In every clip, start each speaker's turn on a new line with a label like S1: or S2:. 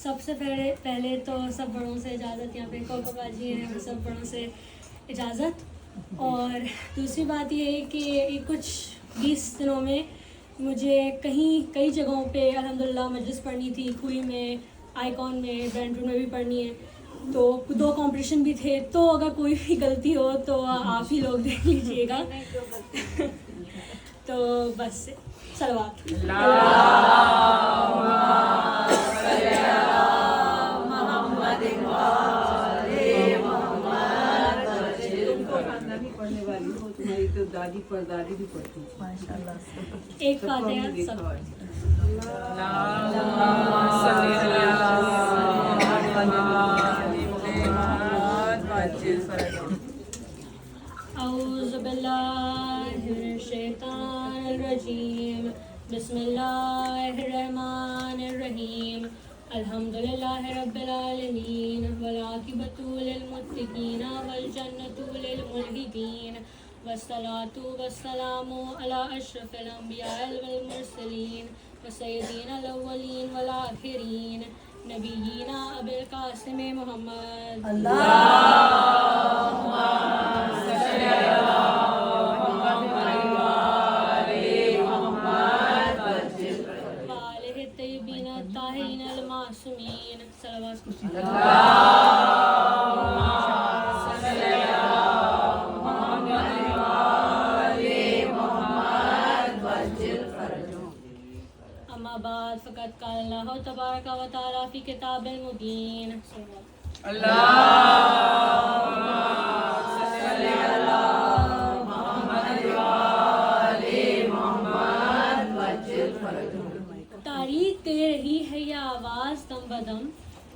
S1: سب سے پہلے تو سب بڑوں سے اجازت، یہاں پہ کوکو باجی ہیں، وہ سب بڑوں سے اجازت. اور دوسری بات یہ ہے کہ یہ کچھ 20 دنوں میں مجھے کئی جگہوں پہ الحمدللہ مجلس پڑھنی تھی. کوئی میں، آئیکن میں، برینڈ روم میں بھی پڑھنی ہے. تو 2 کمپٹیشن بھی تھے. تو اگر کوئی بھی غلطی ہو تو آپ ہی لوگ دیکھ لیجیے گا. تو بس صلوات.
S2: پڑھنے والی ہو، تمہاری تو دادی پردادی بھی پڑھتی ہیں ماشاءاللہ.
S1: ایک فاتحہ سب. اعوذ باللہ من الشیطان الرجیم. بسم اللہ الرحمن الرحیم. الحمدللہ رب العالمین والعاقبۃ للمتقین والجنۃ للملحدین والصلاة والسلام علی اشرف الانبیاء والمرسلین وسیدنا الاولین والآخرین نبینا ابی القاسم محمد. وآلہ الطیبین الطاہرین المعصومین. صلوات. اما بعد فقد قال اللہ تبارک و تعالی فی کتاب المبین. تاریخ دے رہی ہے یہ آواز دم بدم،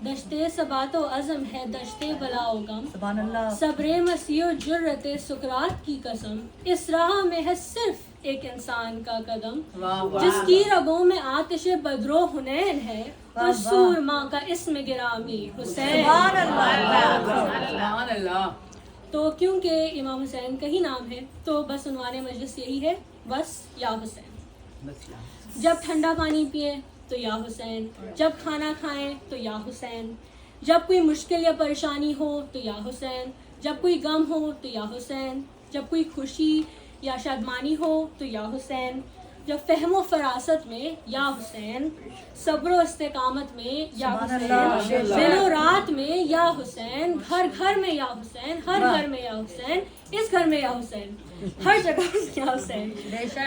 S1: دشتے ثبات و عزم ہے دشتے بلا و غم.
S3: سبحان اللہ.
S1: صبر مسیح و جرت سکرات کی قسم، اس راہ میں ہے صرف ایک انسان کا قدم. جس کی رگوں میں آتش بدر و حنین ہے، اس سورما کا اسم گرامی حسین.
S3: سبحان اللہ.
S1: تو کیونکہ امام حسین کا ہی نام ہے تو بس عنوان مجلس یہی ہے، بس یا حسین. جب ٹھنڈا پانی پئیں تو یا حسین، جب کھانا کھائیں تو یا حسین، جب کوئی مشکل یا پریشانی ہو تو یا حسین، جب کوئی غم ہو تو یا حسین، جب کوئی خوشی یا شادمانی ہو تو یا حسین، جب فہم و فراست میں یا حسین، صبر و استقامت میں یا حسین، دن و رات میں یا حسین، گھر گھر میں یا حسین، ہر گھر میں یا حسین، اس گھر میں یا حسین، ہر جگہ یا حسین،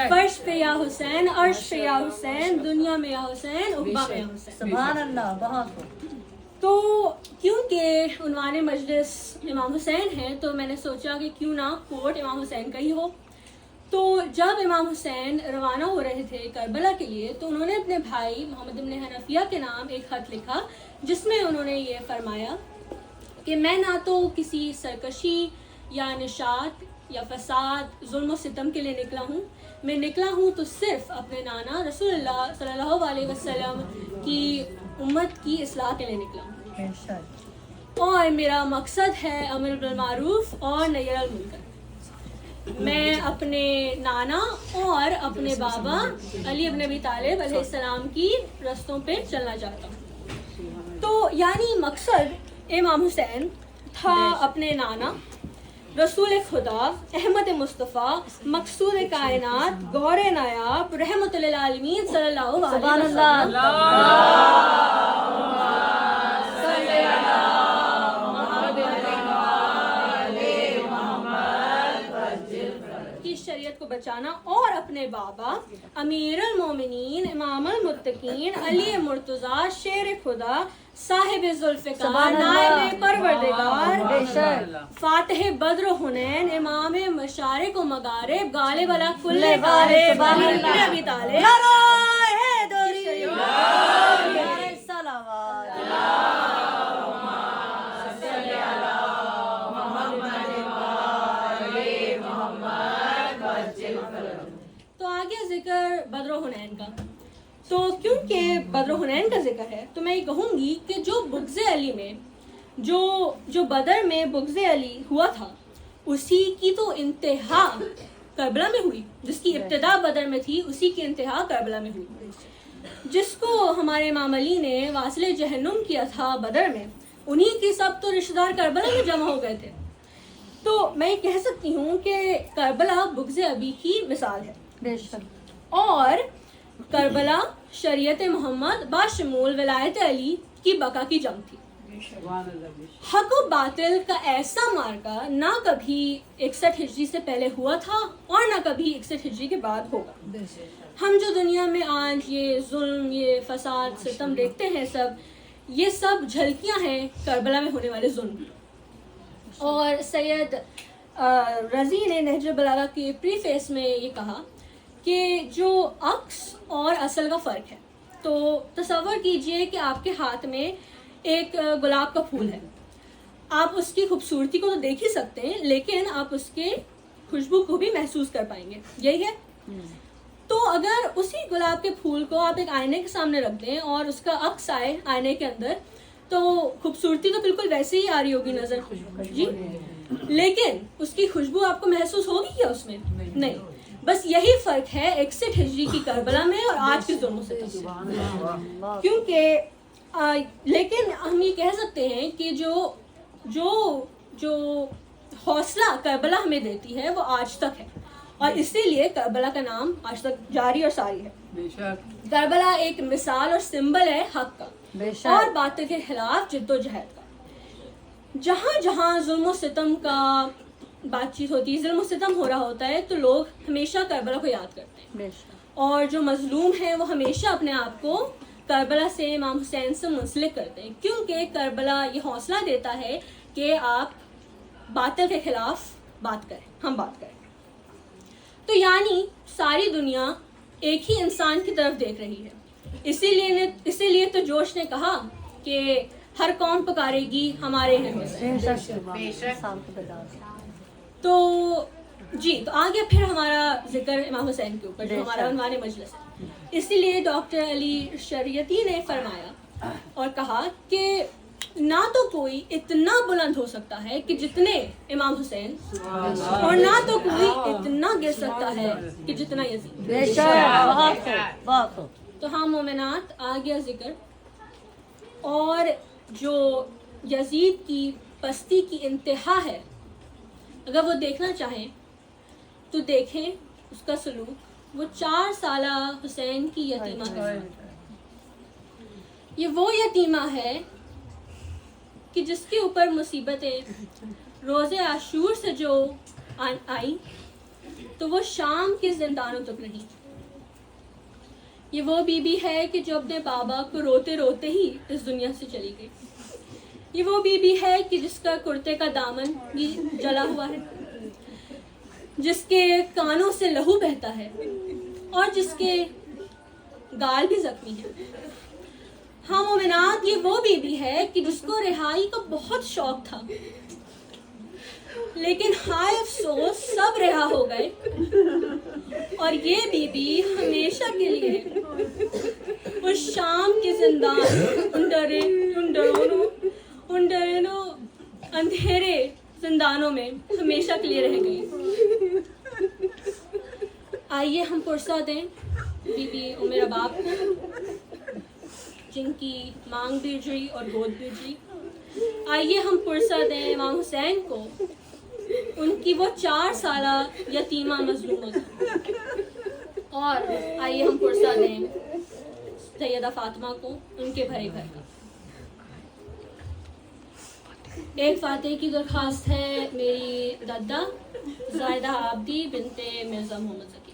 S1: فرش پہ یا حسین، عرش پہ یا حسین، دنیا میں یا حسین، عقبہ میں یا حسین.
S3: سبحان اللہ. بہت.
S1: تو کیونکہ عنوان مجلس امام حسین ہے تو میں نے سوچا کہ کیوں نہ کوٹ امام حسین کا ہی ہو. تو جب امام حسین روانہ ہو رہے تھے کربلا کے لیے تو انہوں نے اپنے بھائی محمد بن حنفیہ کے نام ایک خط لکھا، جس میں انہوں نے یہ فرمایا کہ میں نہ تو کسی سرکشی یا نشاط یا فساد، ظلم و ستم کے لیے نکلا ہوں. میں نکلا ہوں تو صرف اپنے نانا رسول اللہ صلی اللہ علیہ وسلم کی امت کی اصلاح کے لیے نکلا ہوں. اور میرا مقصد ہے امر بالمعروف اور نہی عن المنکر. میں اپنے نانا اور اپنے بابا علی ابن ابی طالب علیہ السلام کی رستوں پہ چلنا چاہتا ہوں. تو یعنی مقصد امام حسین تھا اپنے نانا، رسول خدا، احمد مصطفیٰ، مقصود کائنات، گور نایاب، رحمت للعالمین صلی اللہ علیہ وسلم کی شریعت کو بچانا، اور اپنے بابا امیر المومنین، امام المتقین، علی مرتضیٰ، شیر خدا، صاحب ذوالفقار، نائب پروردگار، فاتح بدر و حنین، امام مشارق و مغارب، غالب علی کل غالب، علی بن ابی طالب. تو آگے ذکر بدر و حنین کا. تو کیونکہ بدر و حنین کا ذکر ہے تو میں یہ کہوں گی کہ جو بغض علی میں جو بدر میں بغض علی ہوا تھا، اسی کی تو انتہا کربلا میں ہوئی. جس کی ابتدا بدر میں تھی، اسی کی انتہا کربلا میں ہوئی. جس کو ہمارے امام علی نے واصل جہنم کیا تھا بدر میں، انہی کی سب تو رشتہ دار کربلا میں جمع ہو گئے تھے. تو میں یہ کہہ سکتی ہوں کہ کربلا بغض ابی کی مثال ہے.
S3: بے شک.
S1: اور کربلا شریعت محمد باشمول ولایت علی کی بقا کی جنگ تھی.
S2: سبحان اللہ.
S1: حق و باطل کا ایسا مارکا نہ کبھی 61 ہجری سے پہلے ہوا تھا اور نہ کبھی 61 ہجری کے بعد ہوگا. ہم جو دنیا میں آج یہ ظلم، یہ فساد، ستم دیکھتے ہیں، یہ سب جھلکیاں ہیں کربلا میں ہونے والے ظلم کی. اور سید رضی نے نہج البلاغہ کے پریفیس میں یہ کہا کہ جو عکس اور اصل کا فرق ہے. تو تصور کیجئے کہ آپ کے ہاتھ میں ایک گلاب کا پھول ہے. آپ اس کی خوبصورتی کو تو دیکھ ہی سکتے ہیں، لیکن آپ اس کے خوشبو کو بھی محسوس کر پائیں گے. یہی ہے. تو اگر اسی گلاب کے پھول کو آپ ایک آئینے کے سامنے رکھ دیں اور اس کا عکس آئے آئینے کے اندر، تو خوبصورتی تو بالکل ویسے ہی آ رہی ہوگی نظر. جی، لیکن اس کی خوشبو آپ کو محسوس ہوگی کیا اس میں؟ نہیں. بس یہی فرق ہے 61 ہجری کی کربلا میں اور آج کے ظلموں سے. کیونکہ لیکن ہم یہ کہہ سکتے ہیں کہ جو حوصلہ کربلا ہمیں دیتی ہے وہ آج تک ہے، اور اسی لیے کربلا کا نام آج تک جاری اور ساری ہے.
S2: بے شک.
S1: کربلا ایک مثال اور سمبل ہے حق کا
S3: بے شک.
S1: اور باطل کے خلاف جد و جہد کا. جہاں جہاں ظلم و ستم کا بات چیت ہوتی ہے، ظلم و ستم ہو رہا ہوتا ہے، تو لوگ ہمیشہ کربلا کو یاد کرتے ہیں.
S3: بے شک.
S1: اور جو مظلوم ہیں وہ ہمیشہ اپنے آپ کو کربلا سے، امام حسین سے منسلک کرتے ہیں، کیونکہ کربلا یہ حوصلہ دیتا ہے کہ آپ باطل کے خلاف بات کریں، ہم بات کریں. تو یعنی ساری دنیا ایک ہی انسان کی طرف دیکھ رہی ہے. اسی لیے تو جوش نے کہا کہ ہر قوم پکارے گی ہمارے ہیں حسین.
S3: بے شک.
S1: تو جی، تو آگے پھر ہمارا ذکر امام حسین کے اوپر جو ہمارا عنوان مجلس ہے. اسی لیے ڈاکٹر علی شریعتی نے فرمایا اور کہا کہ نہ تو کوئی اتنا بلند ہو سکتا ہے کہ جتنے امام حسین، اور نہ تو کوئی اتنا گر سکتا ہے کہ جتنا یزید.
S3: بے شک. بہت.
S1: تو ہاں مومنات، آ گیا ذکر. اور جو یزید کی پستی کی انتہا ہے، اگر وہ دیکھنا چاہیں تو دیکھیں اس کا سلوک. وہ 4 سالہ حسین کی یتیمہ ہے. یہ وہ یتیمہ ہے کہ جس کے اوپر مصیبتیں روز عاشور سے جو آئیں تو وہ شام کے زندانوں تک رہیں. یہ وہ بی بی ہے کہ جو اپنے بابا کو روتے روتے ہی اس دنیا سے چلی گئی. یہ وہ بی بی ہے کہ جس کا کرتے کا دامن بھی جلا ہوا ہے، جس کے کانوں سے لہو بہتا ہے اور جس کے گال بھی زخمی ہیں. ہاں مومنات، یہ وہ بی بی ہے کہ جس کو رہائی کا بہت شوق تھا، لیکن ہائے افسوس سب رہا ہو گئے، اور یہ بی بی ہمیشہ کے لیے اس شام کے زندان اندھیرے زندانوں میں ہمیشہ کے لیے رہ گئی. آئیے ہم پرسہ دیں بی بی عمر باپ کو، جن کی مانگ بھی اجڑی اور گود بھی اجڑی. آئیے ہم پرسہ دیں امام حسین کو، ان کی وہ 4 سالہ یتیمہ مظلومہ کو. اور آئیے ہم پرسہ دیں سیدہ فاطمہ کو، ان کے بھرے گھر کا. ایک فاتح کی درخواست ہے میری دادا زائدہ عابدی بنت مرزا محمد ذکی.